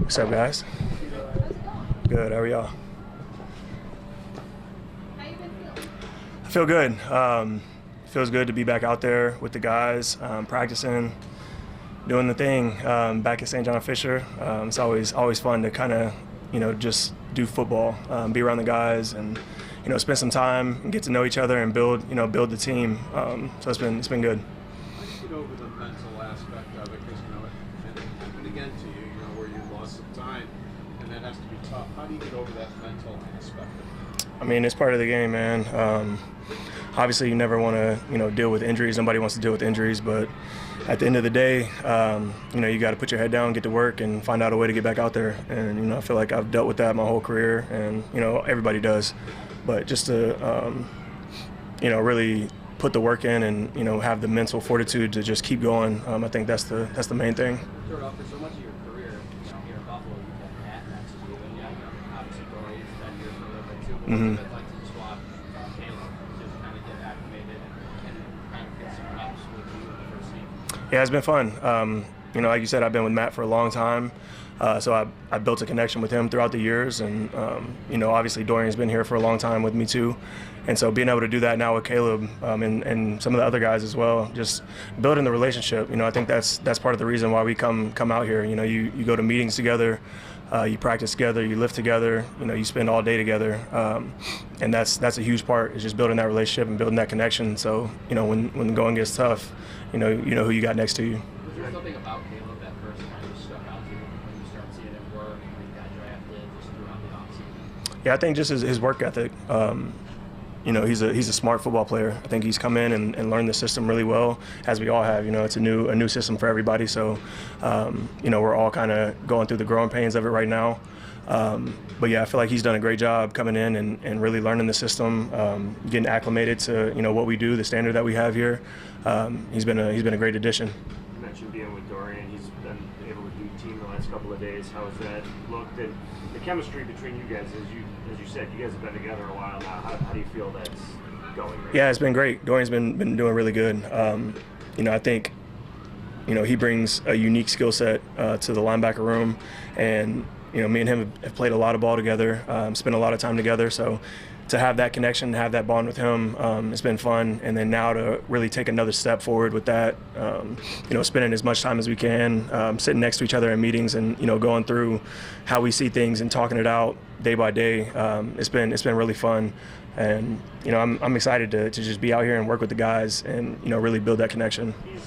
What's up, guys? Good. How are y'all? I feel good. Feels good to be back out there with the guys, practicing, doing the thing. Back at St. John Fisher, it's always fun to kind of, just do football, be around the guys, and spend some time and get to know each other and build the team. So it's been good. How do you get over the mental aspect of it? Because it happened again to you, where you lost some time, and that has to be tough. How do you get over that mental aspect of it? I mean, it's part of the game, man. Obviously, you never want to, deal with injuries. Nobody wants to deal with injuries, but at the end of the day, you got to put your head down, get to work, and find out a way to get back out there. And I feel like I've dealt with that my whole career, and everybody does. But just to, really put the work in and have the mental fortitude to just keep going. I think that's the main thing. For so much of your career, here in Buffalo, you've had Matt next to you, and obviously Dorian's been here for a little bit too. But what's it like to swap Caleb, just kind of get acclimated and kind of get some reps with you in the first team? Yeah, it's been fun. Like you said, I've been with Matt for a long time. So I built a connection with him throughout the years, and obviously Dorian's been here for a long time with me too, and so being able to do that now with Caleb and some of the other guys as well, just building the relationship. I think that's part of the reason why we come out here. You go to meetings together, you practice together, you lift together, you spend all day together, and that's a huge part, is just building that relationship and building that connection. So when the going gets tough, you know who you got next to you. Was there something about Caleb that first kind of stuck out to you when you start seeing him work and when he got drafted just throughout the offseason? Yeah, I think just his work ethic. He's a smart football player. I think he's come in and learned the system really well, as we all have. It's a new system for everybody. So, we're all kind of going through the growing pains of it right now. But yeah, I feel like he's done a great job coming in and really learning the system, getting acclimated to what we do, the standard that we have here. He's been a great addition. You mentioned being with Dorian. He's been able to do team the last couple of days. How has that looked? And the chemistry between you guys, as you said, you guys have been together a while now. How do you feel that's going right Yeah, it's been great. Dorian's been doing really good. I think he brings a unique skill set to the linebacker room, and me and him have played a lot of ball together, spent a lot of time together. So to have that connection, have that bond with him, it's been fun. And then now to really take another step forward with that, spending as much time as we can, sitting next to each other in meetings, and going through how we see things and talking it out day by day. It's been really fun, and I'm excited to just be out here and work with the guys and really build that connection. He's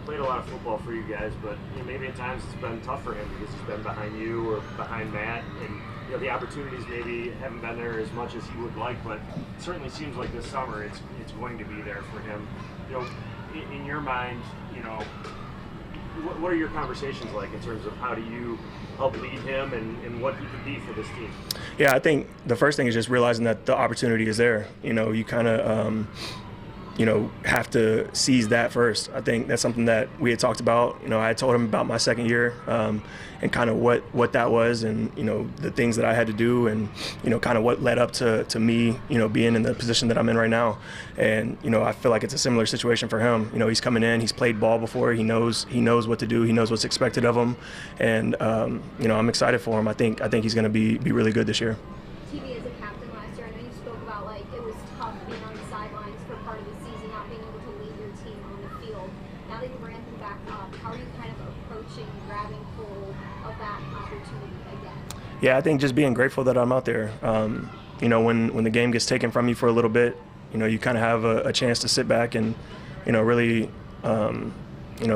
played a lot of football for you guys, but maybe at times it's been tough for him because he's been behind you or behind Matt, and the opportunities maybe haven't been there as much as he would like. But it certainly seems like this summer it's going to be there for him. In your mind, what are your conversations like in terms of how do you help lead him and what he could be for this team? Yeah, I think the first thing is just realizing that the opportunity is there. You kind of have to seize that first. I think that's something that we had talked about. I had told him about my second year and kind of what that was, and the things that I had to do, and kind of what led up to me being in the position that I'm in right now. And I feel like it's a similar situation for him. He's coming in, he's played ball before, he knows what to do, he knows what's expected of him, and I'm excited for him. I think he's going to be really good this year. TV as a captain last year, I know you spoke about it was tough being on the sidelines for part of the season, not being able to lead your team on the field. Now that you're ramping back up, how are you kind of approaching grabbing hold of that opportunity again? Yeah, I think just being grateful that I'm out there. When the game gets taken from you for a little bit, you kind of have a chance to sit back and really.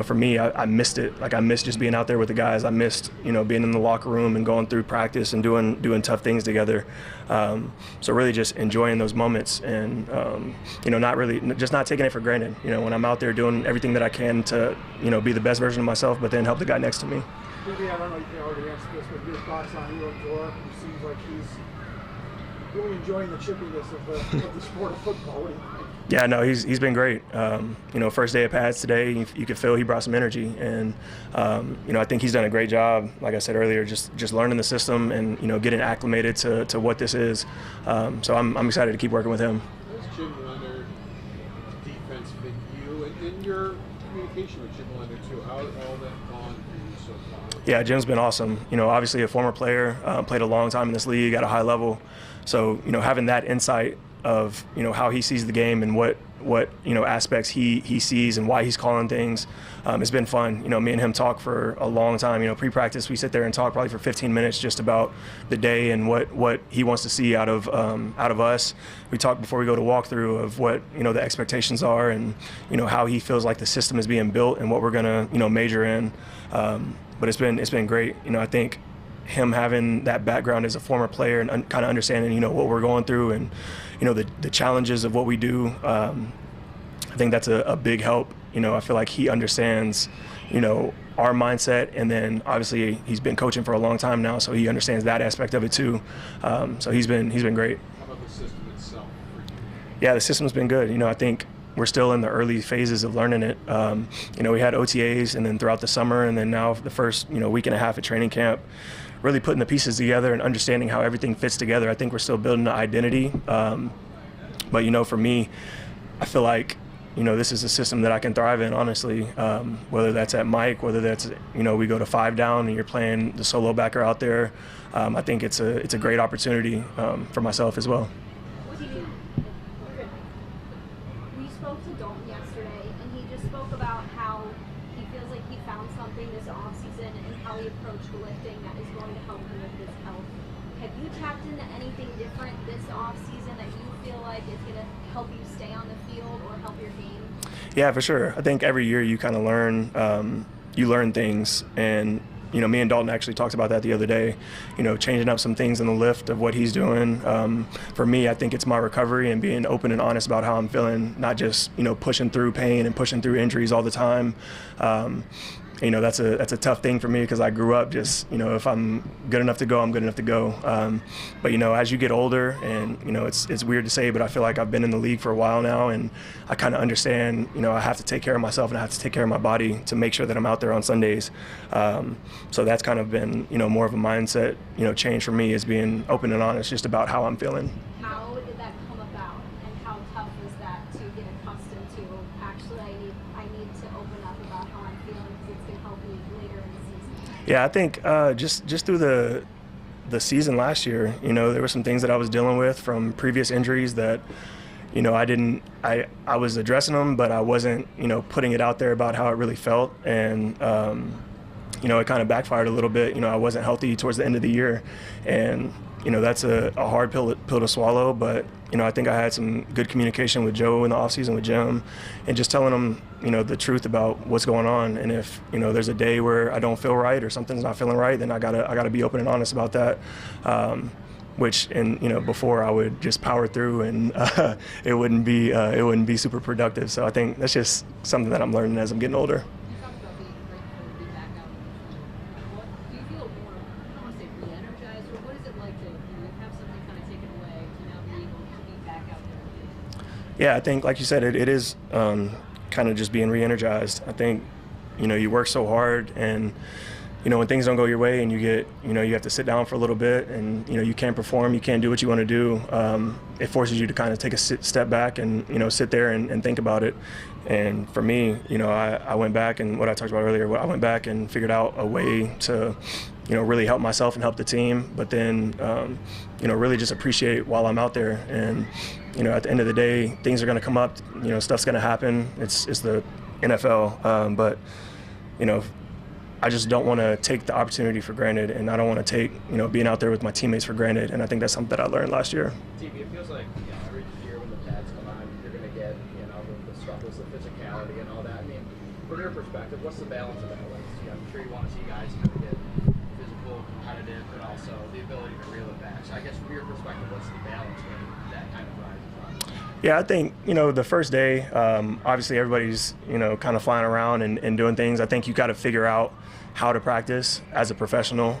For me, I missed it. I missed just being out there with the guys. I missed, being in the locker room and going through practice and doing tough things together. So really just enjoying those moments and, not taking it for granted. When I'm out there doing everything that I can to, be the best version of myself, but then help the guy next to me. Maybe, I don't know if you can already answer this, but your thoughts on Eli Dora, who seems like he's really enjoying the chippiness of the sport of football. What do you think? Yeah, no, he's been great. First day of pads today, you could feel he brought some energy, and I think he's done a great job. Like I said earlier, just learning the system and getting acclimated to what this is. So I'm excited to keep working with him. How's Jim Leonard defense fit you, and your communication with Jim Leonard too? How has all that gone for you so far? Yeah, Jim's been awesome. Obviously a former player, played a long time in this league at a high level. So, having that insight of, how he sees the game and what aspects he sees and why he's calling things, it's been fun. Me and him talk for a long time. Pre-practice, we sit there and talk probably for 15 minutes just about the day and what he wants to see out of us. We talk before we go to walkthrough of what, the expectations are and, how he feels like the system is being built and what we're going to, major in. But it's been great. I think him having that background as a former player and kind of understanding, what we're going through and, the challenges of what we do, I think that's a big help. I feel like he understands, our mindset, and then obviously he's been coaching for a long time now, so he understands that aspect of it too. So he's been great. How about the system itself for you? Yeah, the system's been good. I think we're still in the early phases of learning it. We had OTAs and then throughout the summer and then now the first, week and a half at training camp, really putting the pieces together and understanding how everything fits together. I think we're still building an identity. But, for me, I feel like, this is a system that I can thrive in, honestly, whether that's at Mike, whether that's, we go to 5 down and you're playing the solo backer out there. I think it's a great opportunity for myself as well. We spoke to Dorian yesterday, and he just spoke about how he feels like he found something this offseason and how he approached lifting that is going to help him with his health. Have you tapped into anything different this offseason that you feel like is going to help you stay on the field or help your game? Yeah, for sure. I think every year you kind of learn things, and me and Dalton actually talked about that the other day, changing up some things in the lift of what he's doing. For me, I think it's my recovery and being open and honest about how I'm feeling, not just, pushing through pain and pushing through injuries all the time. That's a tough thing for me because I grew up just, if I'm good enough to go, I'm good enough to go. But, as you get older and, it's weird to say, but I feel like I've been in the league for a while now and I kind of understand, I have to take care of myself and I have to take care of my body to make sure that I'm out there on Sundays. So that's kind of been, more of a mindset, change for me is being open and honest just about how I'm feeling. How did that come about and how tough was that to get accustomed to? Actually, I need to open up about how I'm feeling because it's going to help me later in the season. Yeah, I think just through the season last year, there were some things that I was dealing with from previous injuries that, I was addressing them, but I wasn't, putting it out there about how it really felt. And, it kind of backfired a little bit. I wasn't healthy towards the end of the year. And, that's a hard pill to swallow. But, I think I had some good communication with Joe in the offseason with Jim and just telling him, the truth about what's going on. And if, there's a day where I don't feel right or something's not feeling right, then I gotta be open and honest about that. Before I would just power through and it wouldn't be super productive. So I think that's just something that I'm learning as I'm getting older. You talked about being grateful to be back out. What do you feel more, I don't want to say re-energized, but what is it like to have something kind of taken away to now be able to be back out there? Yeah, I think, like you said, it is kind of just being re-energized. I think, you work so hard and, when things don't go your way and you get, you have to sit down for a little bit and, you can't perform, you can't do what you want to do, it forces you to kind of take a step back and, sit there and think about it. And for me, I went back and what I talked about earlier, I went back and figured out a way to, really help myself and help the team, but then, really just appreciate while I'm out there. And, at the end of the day, things are going to come up, stuff's going to happen. It's the NFL, but, I just don't want to take the opportunity for granted, and I don't want to take, being out there with my teammates for granted. And I think that's something that I learned last year. TV, it feels like every year when the pads come on, you're going to get the struggles, the physicality, and all that. I mean, from your perspective, what's the balance of that? I'm sure you want to see guys kind of get physical, competitive, but also the ability to reel it back. So I guess from your perspective, what's the balance when that kind of rises up? Yeah, I think, the first day, obviously everybody's, kind of flying around and doing things. I think you got to figure out how to practice as a professional.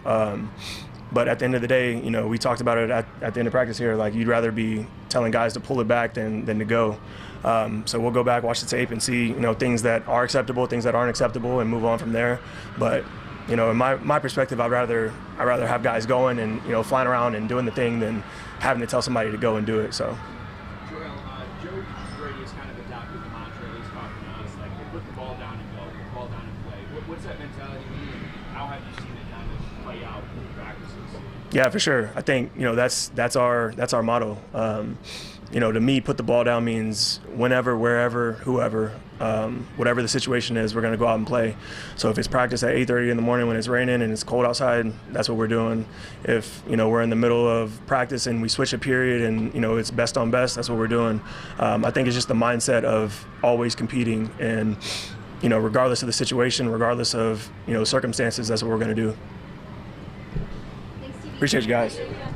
But at the end of the day, we talked about it at the end of practice here, like you'd rather be telling guys to pull it back than to go. So we'll go back, watch the tape and see, things that are acceptable, things that aren't acceptable and move on from there. But, in my perspective, I'd rather have guys going and, flying around and doing the thing than having to tell somebody to go and do it, so. Joe Brady has kind of adopted the mantra, at least talking to us, like, put the ball down and go, put the ball down and play. What's that mentality mean, and how have you seen it Yeah, for sure. I think, you know, that's our motto. You know, to me, put the ball down means whenever, wherever, whoever, whatever the situation is, we're going to go out and play. So if it's practice at 8:30 in the morning when it's raining and it's cold outside, that's what we're doing. If, you know, we're in the middle of practice and we switch a period and, you know, it's best on best, that's what we're doing. I think it's just the mindset of always competing and, you know, regardless of the situation, regardless of, you know, circumstances, that's what we're going to do. Thanks, TV. Appreciate you guys. Appreciate you.